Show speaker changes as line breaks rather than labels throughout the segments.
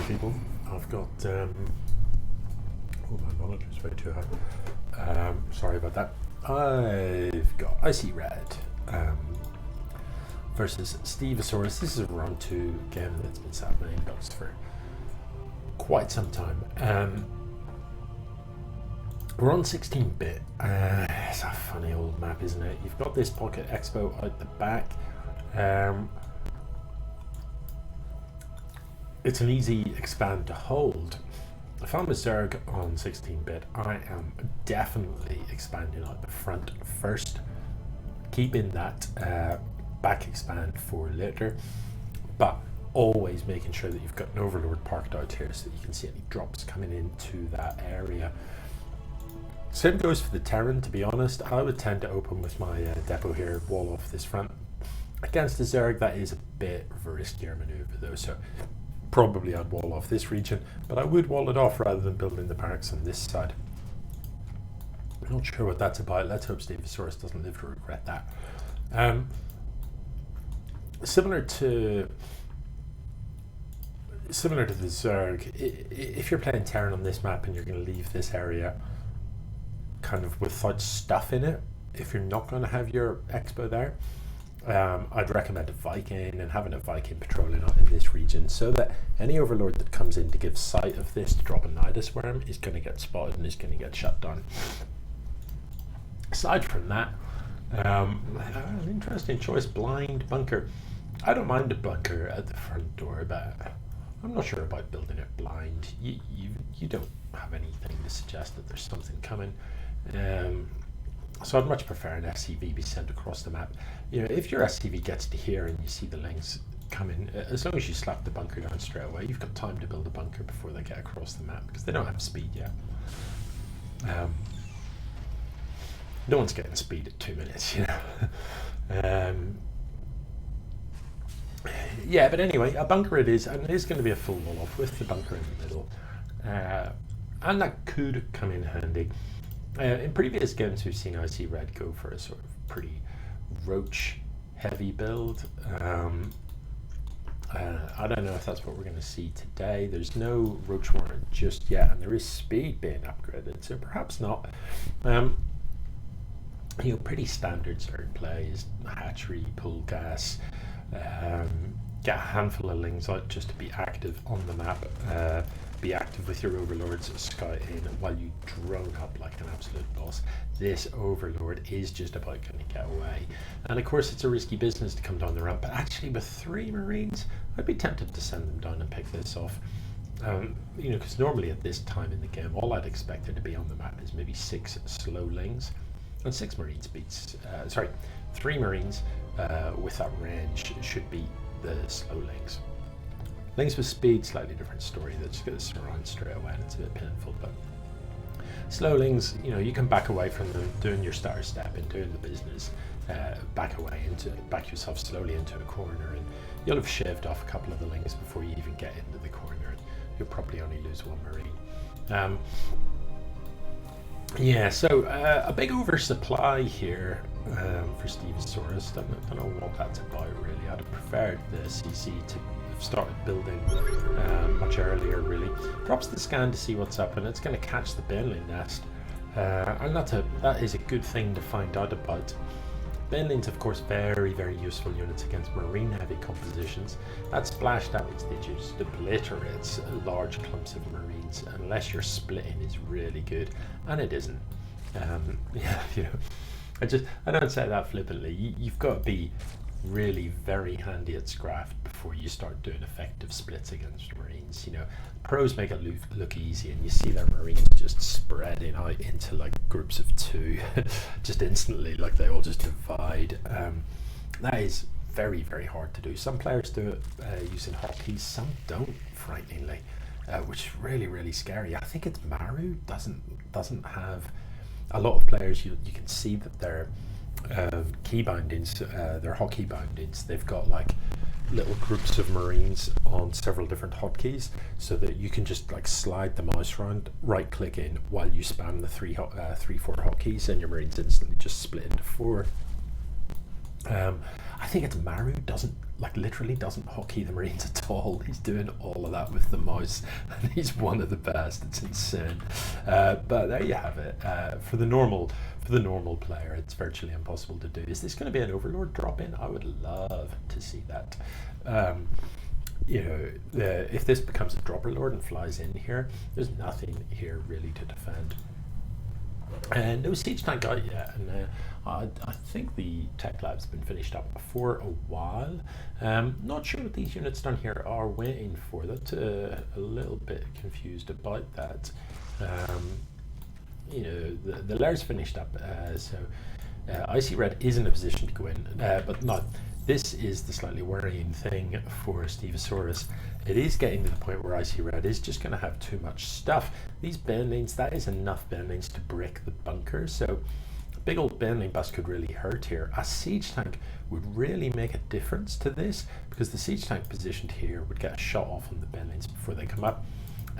people. I've got oh, my monitor's way too high. Sorry about that. I've got Icredd versus Steveasaurus. This is a round 2 game that's been sat in my inbox for quite some time. We're on 16-bit. It's a funny old map, isn't it? You've got this Pocket Expo out the back. It's an easy expand to hold. If I'm a Zerg on 16-bit, I am definitely expanding out the front first, keeping that back expand for later, but always making sure that you've got an Overlord parked out here so that you can see any drops coming into that area. Same goes for the Terran, to be honest. I would tend to open with my depot here, wall off this front. Against the Zerg, that is a bit of a riskier maneuver though, so probably I'd wall off this region, but I would wall it off rather than building the barracks on this side. I'm not sure what that's about. Let's hope Steveasaurus doesn't live to regret that. Similar to the Zerg, if you're playing Terran on this map and you're going to leave this area kind of without stuff in it, if you're not going to have your expo there, I'd recommend a Viking and having a Viking patrolling out in this region so that any Overlord that comes in to give sight of this to drop a Nidus worm is going to get spotted and is going to get shut down. Aside from that, an interesting choice, blind bunker. I don't mind a bunker at the front door, but I'm not sure about building it blind. You don't have anything to suggest that there's something coming. So I'd much prefer an SCV be sent across the map. You know, if your SCV gets to here and you see the lings coming, as long as you slap the bunker down straight away, you've got time to build a bunker before they get across the map, because they don't have speed yet. No one's getting speed at 2 minutes, you know. Yeah, but anyway, a bunker it is, and it is going to be a full wall off with the bunker in the middle. And that could come in handy. In previous games, we've seen Icredd go for a sort of pretty roach-heavy build. I don't know if that's what we're going to see today. There's no roach warrant just yet, and there is speed being upgraded, so perhaps not. You know, pretty standard Zerg plays: hatchery, pull gas, get a handful of lings out just to be active on the map. Be active with your Overlords scouting while you drone up like an absolute boss. This Overlord is just about going to get away. And of course it's a risky business to come down the ramp, but actually with 3 Marines, I'd be tempted to send them down and pick this off. You know, because normally at this time in the game, all I'd expect there to be on the map is maybe 6 slow lings. And 6 Marines beats, 3 Marines with that range should beat the slow lings. Lings with speed, slightly different story. They're just going to surround straight away and it's a bit painful, but slow lings, you know, you can back away from them, doing your starter step and doing the business, back yourself slowly into a corner, and you'll have shaved off a couple of the lings before you even get into the corner, and you'll probably only lose 1 Marine. Yeah, so a big oversupply here for Steveasaurus. Don't know what that's about really. I'd have preferred the CC to have started building much earlier really. Drops the scan to see what's up, and it's going to catch the Baneling nest. And that is a good thing to find out about. Banelings, of course, very, very useful units against marine-heavy compositions. That splash damage that just obliterates large clumps of marines, unless your splitting is really good, and it isn't. Yeah, you know, I don't say that flippantly. You've got to be really very handy at Scraft before you start doing effective splits against marines. You know, pros make it look easy, and you see their marines just spreading out into like groups of 2 just instantly, like they all just divide. That is very, very hard to do. Some players do it using hotkeys, some don't, frighteningly, which is really, really scary. I think it's Maru doesn't have a lot of players. You can see that their key bindings, their hotkey bindings, they've got like little groups of marines on several different hotkeys, so that you can just like slide the mouse around, right click in while you spam the 4 hotkeys, and your marines instantly just split into 4. I think it's Maru doesn't like literally doesn't hockey the Marines at all. He's doing all of that with the mouse, and he's one of the best. It's insane. But there you have it. For the normal player, it's virtually impossible to do. Is this going to be an Overlord drop in? I would love to see that. You know, if this becomes a dropper lord and flies in here, there's nothing here really to defend. And no siege tank out yet, and I think the tech lab's been finished up for a while. Not sure what these units down here are waiting for. That's a little bit confused about that. You know, the lair's finished up, so Icredd is in a position to go in, but not. This is the slightly worrying thing for Steveasaurus. It is getting to the point where Icredd is just going to have too much stuff. These bendings, that is enough bendings to brick the bunker, so a big old bending bust could really hurt here. A siege tank would really make a difference to this, because the siege tank positioned here would get a shot off on the bendings before they come up.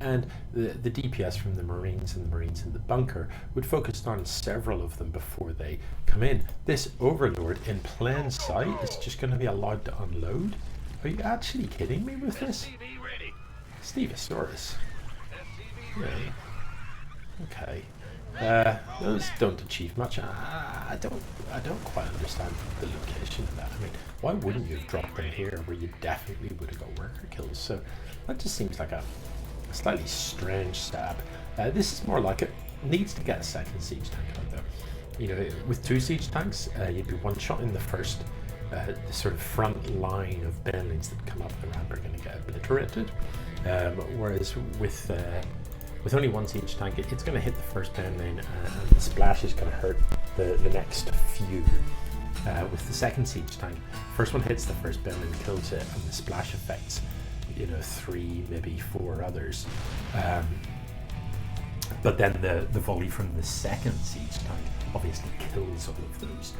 And the DPS from the Marines and the Marines in the bunker would focus on several of them before they come in. This Overlord in plain sight is just going to be allowed to unload. Are you actually kidding me with this? Steveasaurus. Yeah. Okay. Those don't achieve much. I don't quite understand the location of that. I mean, why wouldn't you have dropped them here where you definitely would have got worker kills? So that just seems like a slightly strange setup. This is more like it needs to get a second siege tank out there. You know, with two siege tanks, you'd be one shot in the first. The sort of front line of bendings that come up the ramp are going to get obliterated. Whereas with only one siege tank, it's going to hit the first bending, and the splash is going to hurt the next few. With the second siege tank, first one hits the first bending, kills it, and the splash affects, you know, 3, maybe 4 others. But then the volley from the second siege tank obviously kills all of those.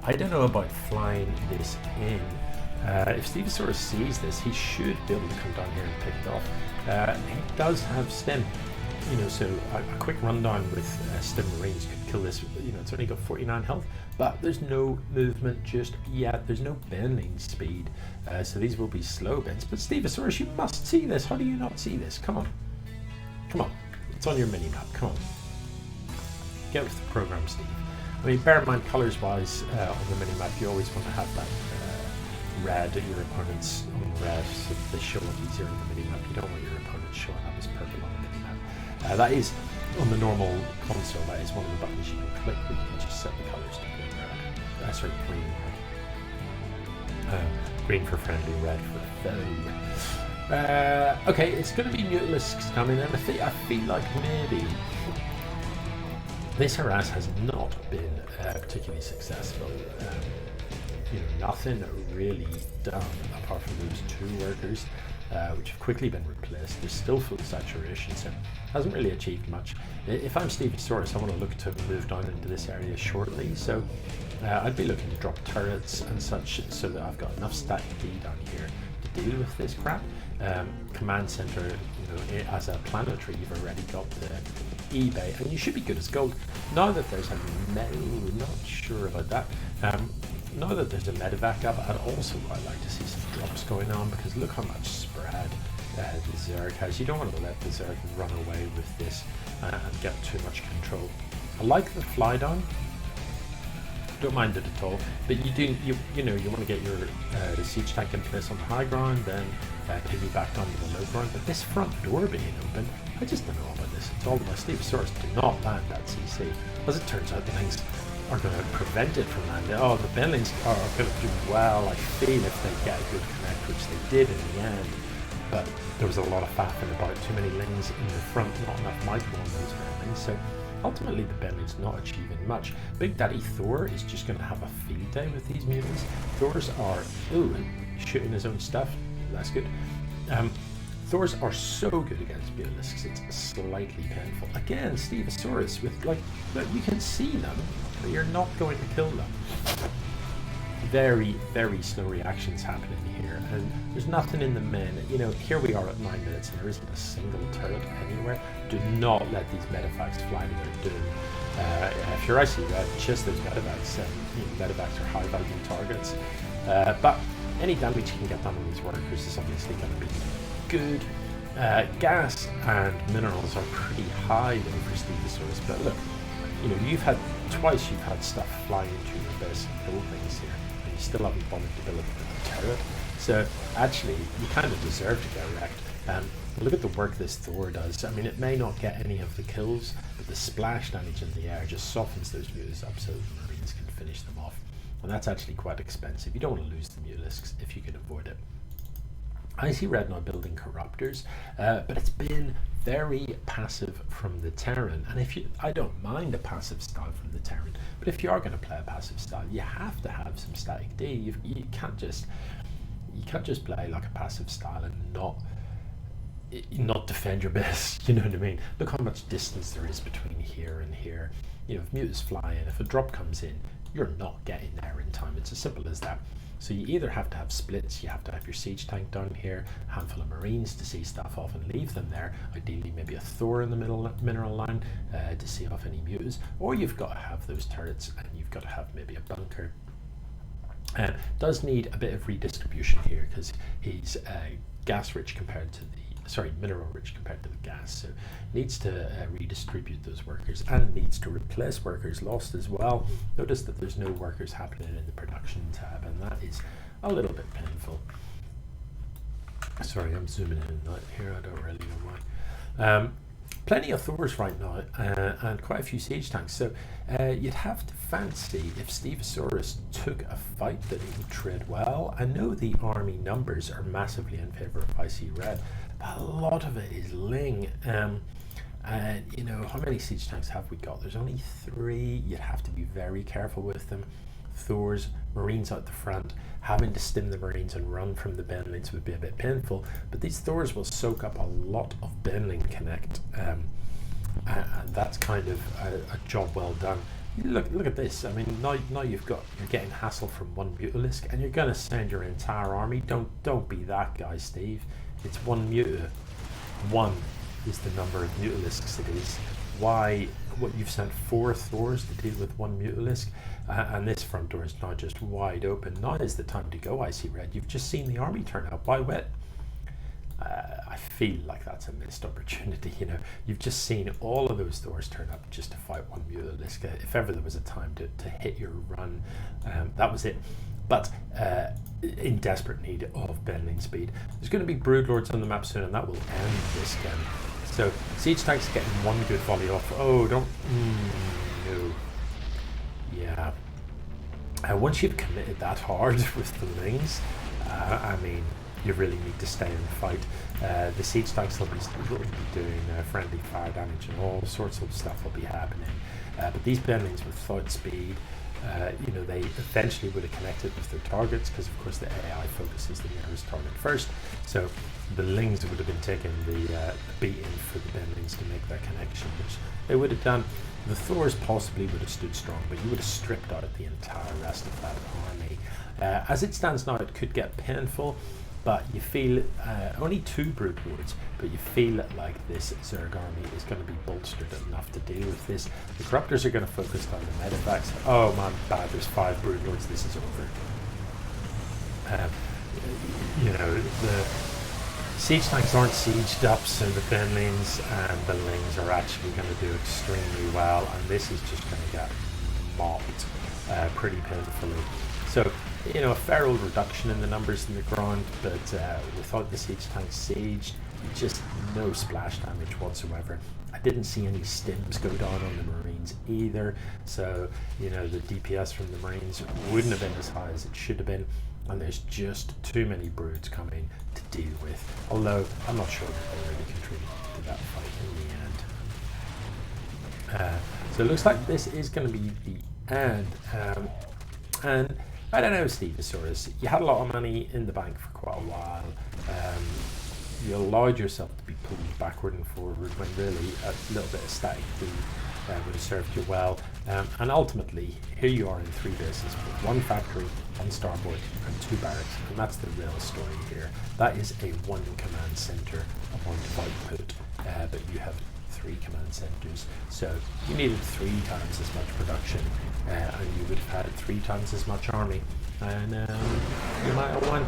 I don't know about flying this in. If Steveasaurus sees this, he should be able to come down here and pick it off. He does have stim, you know, so a quick rundown with stim Marines could kill this. You know, it's only got 49 health, but there's no movement just yet. There's no bending speed, so these will be slow bends. But Steveasaurus, you must see this. How do you not see this? Come on. Come on. It's on your mini-map. Come on. Get with the program, Steve. I mean, bear in mind, colours-wise, on the mini-map, you always want to have that red, your opponents on red, so that they show up easier on the mini-map. You don't want your opponents showing up as purple on the mini-map. That is, on the normal console, that is one of the buttons you can click, but you can just set the colours to green, red. Sorry, green, red. Green for friendly, red for foe. Okay, it's going to be Mutalisks coming, and I feel like maybe this harass has not been particularly successful. You know, nothing really done apart from those 2 workers, which have quickly been replaced. There's still full saturation, so hasn't really achieved much. If I'm Steveasaurus, I want to look to move down into this area shortly, so I'd be looking to drop turrets and such so that I've got enough stack D down here to deal with this crap. Command center, you know, as a planetary, you've already got the eBay, and you should be good as gold. Now that there's a not sure about that. Now that there's a medevac up, I'd also quite like to see some drops going on, because look how much spread the Zerg has. You don't want to let the Zerg run away with this and get too much control. I like the fly down. Don't mind it at all, but you know you want to get your siege tank in place on the high ground, then piggyback down to the low ground. But this front door being open, I just don't know about this. It's all about Steveasaurus do not land that CC. As it turns out, the things are going to prevent it from landing. Oh, the bendings are going to do well, I feel, if they get a good connect, which they did in the end. But there was a lot of faffing about, too many lings in the front, not enough micro on those bendings. So ultimately, the bending's not achieving much. Big Daddy Thor is just going to have a field day with these mutants. Thors are, shooting his own stuff. That's good. Thors are so good against Mutalisks, it's slightly painful. Again, Steveasaurus with, like, you can see them, but you're not going to kill them. Very, very slow reactions happening here, and there's nothing in the men. You know, here we are at 9 minutes, and there isn't a single turret anywhere. Do not let these medevacs fly to their doom. If you're Icredd, chase those medevacs. Medevacs are high-value targets. But any damage you can get done on these workers is obviously going to be good. Gas and minerals are pretty high though for Steveasaurus, but look, you know, you've had stuff fly into your base and buildings here, and you still haven't bothered to build a turret. So actually, you kind of deserve to get wrecked. Look at the work this Thor does. I mean, it may not get any of the kills, but the splash damage in the air just softens those mutas up so the Marines can finish them off. And that's actually quite expensive. You don't want to lose the mutalisks if you can avoid it. Icredd now building corruptors, but it's been very passive from the Terran. And I don't mind a passive style from the Terran, but if you are going to play a passive style, you have to have some static D. You can't just play like a passive style and not defend your base. You know what I mean? Look how much distance there is between here and here. You know, if mutas fly in, if a drop comes in, you're not getting there in time. It's as simple as that. So you either have to have splits, you have to have your siege tank down here, a handful of Marines to see stuff off and leave them there, ideally maybe a Thor in the mineral line to see off any mutas, or you've got to have those turrets and you've got to have maybe a bunker. Does need a bit of redistribution here because he's gas rich compared to mineral rich compared to the gas, so needs to redistribute those workers and needs to replace workers lost as well. Notice that there's no workers happening in the production tab, and that is a little bit painful. Sorry, I'm zooming in here, I don't really know why. Plenty of Thors right now and quite a few siege tanks, so you'd have to fancy if Steveasaurus took a fight that he would tread well. I know the army numbers are massively in favour of Icredd, but a lot of it is Ling. And you know, how many siege tanks have we got? There's only 3. You'd have to be very careful with them. Thors, Marines out the front, having to stim the Marines and run from the Benlings would be a bit painful, but these Thors will soak up a lot of Benling connect, and that's kind of a job well done. Look at this. I mean, now you're getting hassle from one mutalisk, and you're going to send your entire army. Don't be that guy, Steve. It's one muta. 1 is the number of mutalisks it is. Why? What, you've sent 4 Thors to deal with 1 mutalisk, and this front door is now just wide open. Now is the time to go, Icredd. You've just seen the army turn out. Why wait? I feel like that's a missed opportunity. You know, you've just seen all of those Thors turn up just to fight 1 mutalisk. If ever there was a time to hit your run, that was it. But in desperate need of bending speed. There's going to be Broodlords on the map soon, and that will end this game. So siege tanks getting 1 good volley off. Oh, don't. No. Yeah. Once you've committed that hard with the Lings, I mean, you really need to stay in the fight. The siege tanks will be doing friendly fire damage, and all sorts of stuff will be happening. But these Benlings with thought speed, you know, they eventually would have connected with their targets, because of course the AI focuses the nearest target first. So the Lings would have been taking the beating for the Benlings to make that connection, which they would have done. The Thors possibly would have stood strong, but you would have stripped out the entire rest of that army. As it stands now, it could get painful, but you feel only 2 Broodlords, but you feel like this Zerg army is going to be bolstered enough to deal with this. The Corruptors are going to focus on the medevacs. Oh man, bad, there's 5 Broodlords, this is over. You know, the siege tanks aren't sieged up, so the Benlings and the Lings are actually going to do extremely well, and this is just going to get mopped pretty painfully. So, you know, a fair old reduction in the numbers in the ground, but without the siege tanks sieged, just no splash damage whatsoever. I didn't see any stims go down on the Marines either, so, you know, the DPS from the Marines wouldn't have been as high as it should have been, and there's just too many broods coming to deal with, although I'm not sure that they really contributed to that fight in the end. So it looks like this is going to be the end, and I don't know, Steveasaurus, you had a lot of money in the bank for quite a while. You allowed yourself to be pulled backward and forward when really a little bit of static D would have served you well. And ultimately, here you are in 3 bases with 1 factory, 1 starboard, and 2 barracks. And that's the real story here. That is a 1 command center amount of output, but you have 3 command centers. So you needed 3 times as much production, and you would have had 3 times as much army, and you might have won.